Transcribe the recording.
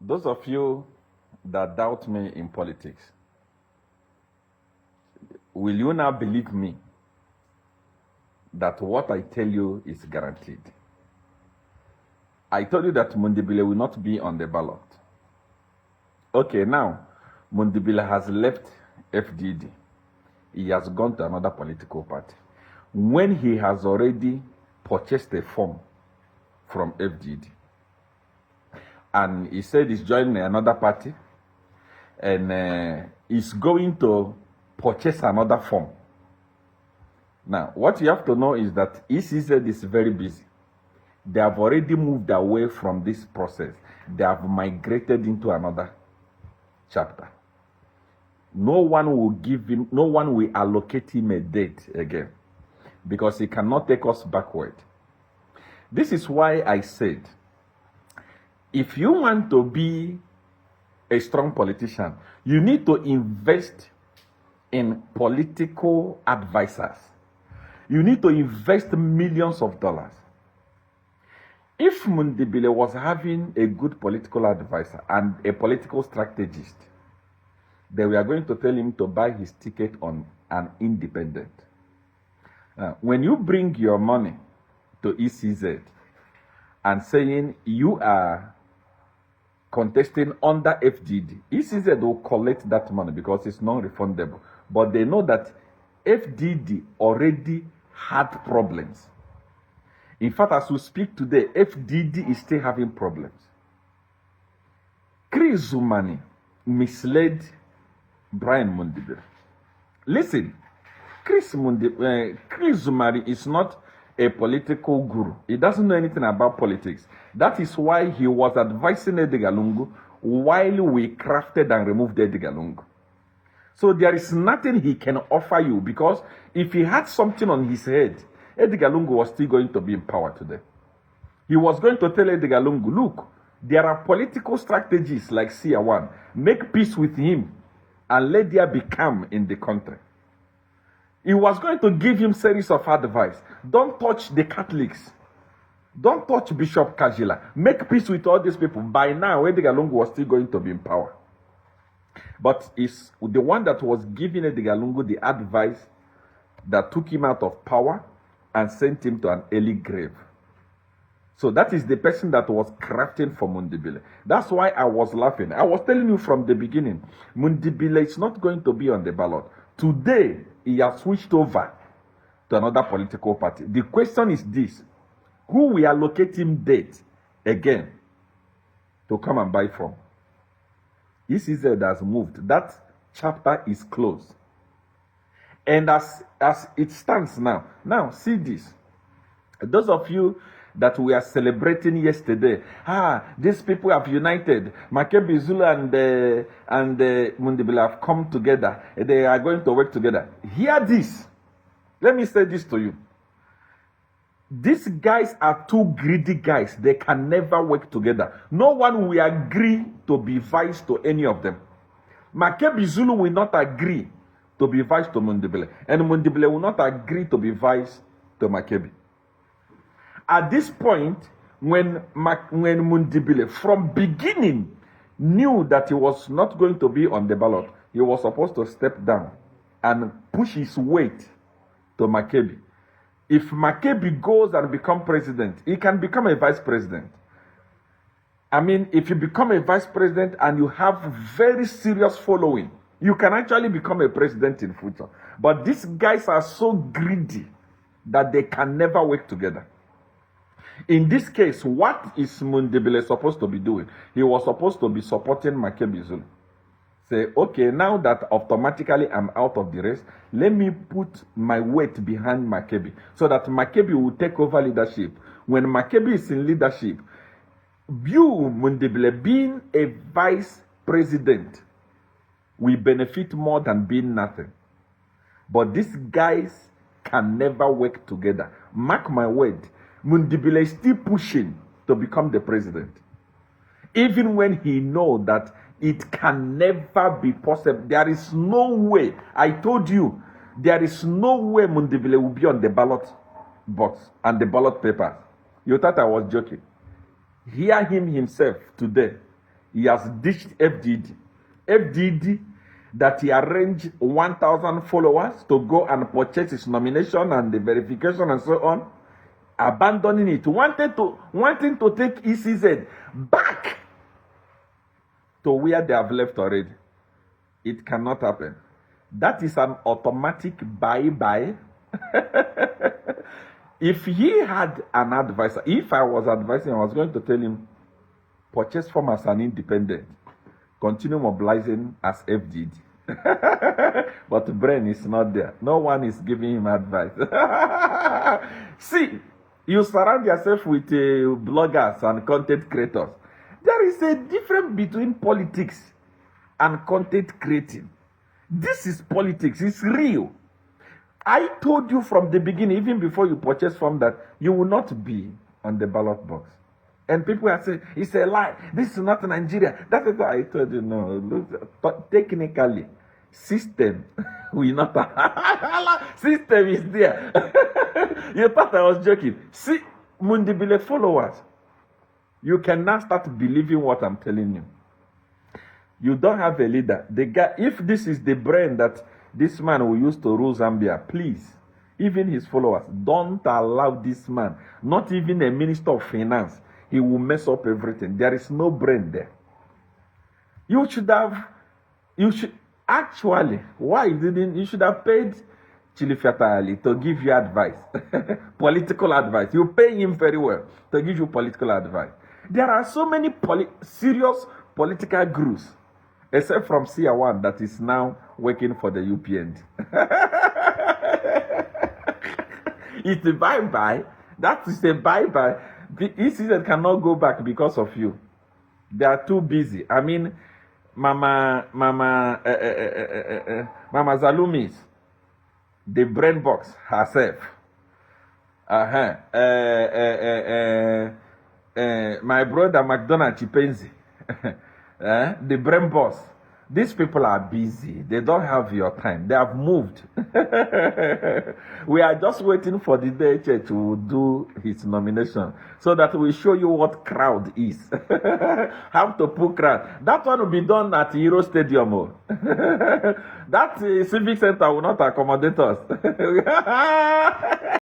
Those of you that doubt me in politics, will you now believe me that what I tell you is guaranteed? I told you that Mundubile will not be on the ballot. Okay, now Mundubile has left FDD. He has gone to another political party. When he has already purchased a form from FDD, and he said he's joining another party, and he's going to purchase another form. Now, what you have to know is that ECZ is very busy. They have already moved away from this process. They have migrated into another chapter. No one will allocate him a date again, because he cannot take us backward. This is why I said, if you want to be a strong politician, you need to invest in political advisors. You need to invest millions of dollars. If Mundubile was having a good political advisor and a political strategist, then we are going to tell him to buy his ticket on an independent. When you bring your money to ECZ and saying you are contesting under FDD, ECZ will collect that money because it's non-refundable. But they know that FDD already had problems. In fact, as we speak today, FDD is still having problems. Dr.Zumani misled Brian Mundubile. Listen, Dr.Zumani is not a political guru. He doesn't know anything about politics. That is why he was advising Edgar Lungu while we crafted and removed Edgar Lungu. So there is nothing he can offer you, because if he had something on his head, Edgar Lungu was still going to be in power today. He was going to tell Edgar Lungu, look, there are political strategies like Sia1. Make peace with him and let there be calm in the country. He was going to give him series of advice. Don't touch the Catholics. Don't touch Bishop Kajila. Make peace with all these people. By now, Edgar Lungu was still going to be in power. But it's the one that was giving Edgar Lungu the advice that took him out of power and sent him to an early grave. So that is the person that was crafting for Mundubile. That's why I was laughing. I was telling you from the beginning, Mundubile is not going to be on the ballot. Today, he has switched over to another political party. The question is this: who will allocate him date again to come and buy from? ECZ has moved. That chapter is closed. And as it stands now, see this. Those of you that we are celebrating yesterday, these people have united. Makebi Zulu and Mundubile have come together. They are going to work together. Hear this. Let me say this to you. These guys are two greedy guys. They can never work together. No one will agree to be vice to any of them. Makebi Zulu will not agree to be vice to Mundubile, and Mundubile will not agree to be vice to Makebi. At this point, when Mundubile from beginning knew that he was not going to be on the ballot, he was supposed to step down and push his weight to Makebi. If Makebi goes and becomes president, he can become a vice president. I mean, if you become a vice president and you have very serious following, you can actually become a president in future. But these guys are so greedy that they can never work together. In this case, what is Mundubile supposed to be doing? He was supposed to be supporting Makebi Zulu. Say, okay, now that automatically I'm out of the race, let me put my weight behind Makebi so that Makebi will take over leadership. When Makebi is in leadership, you, Mundubile, being a vice president will benefit more than being nothing. But these guys can never work together. Mark my word, Mundubile is still pushing to become the president. Even when he knows that it can never be possible. There is no way. I told you, there is no way Mundubile will be on the ballot box and the ballot papers. You thought I was joking. Hear him himself today. He has ditched FDD. FDD that he arranged 1,000 followers to go and purchase his nomination and the verification and so on, abandoning it, wanting to take ECZ back to where they have left already. It cannot happen. That is an automatic bye-bye. If he had an advisor, if I was advising, I was going to tell him, purchase form as an independent, continue mobilizing as FDD. But the brain is not there. No one is giving him advice. See, you surround yourself with bloggers and content creators. There is a difference between politics and content creating. This is politics. It's real. I told you from the beginning, even before you purchase form, that you will not be on the ballot box. And people are saying, it's a lie. This is not Nigeria. That is why I told you, no. Look, technically, system will not. System is there. You thought I was joking. See, Mundubile followers, you can now start believing what I'm telling you. You don't have a leader. The guy, if this is the brain that this man will use to rule Zambia, please, even his followers, don't allow this man, not even a minister of finance, he will mess up everything. There is no brain there. You should actually, why didn't you should have paid Chilifiata Ali to give you advice, political advice. You pay him very well to give you political advice. There are so many serious political gurus, except from CR1 that is now working for the UPN. It's a bye-bye. That is a bye-bye. The ECZ cannot go back because of you. They are too busy. I mean, Mama Zalumis, the brain box herself. My brother McDonald Chipenzi, the brain boss. These people are busy. They don't have your time. They have moved. We are just waiting for the DHA to do his nomination so that we show you what crowd is. How to put crowd. That one will be done at Euro Stadium. That civic center will not accommodate us.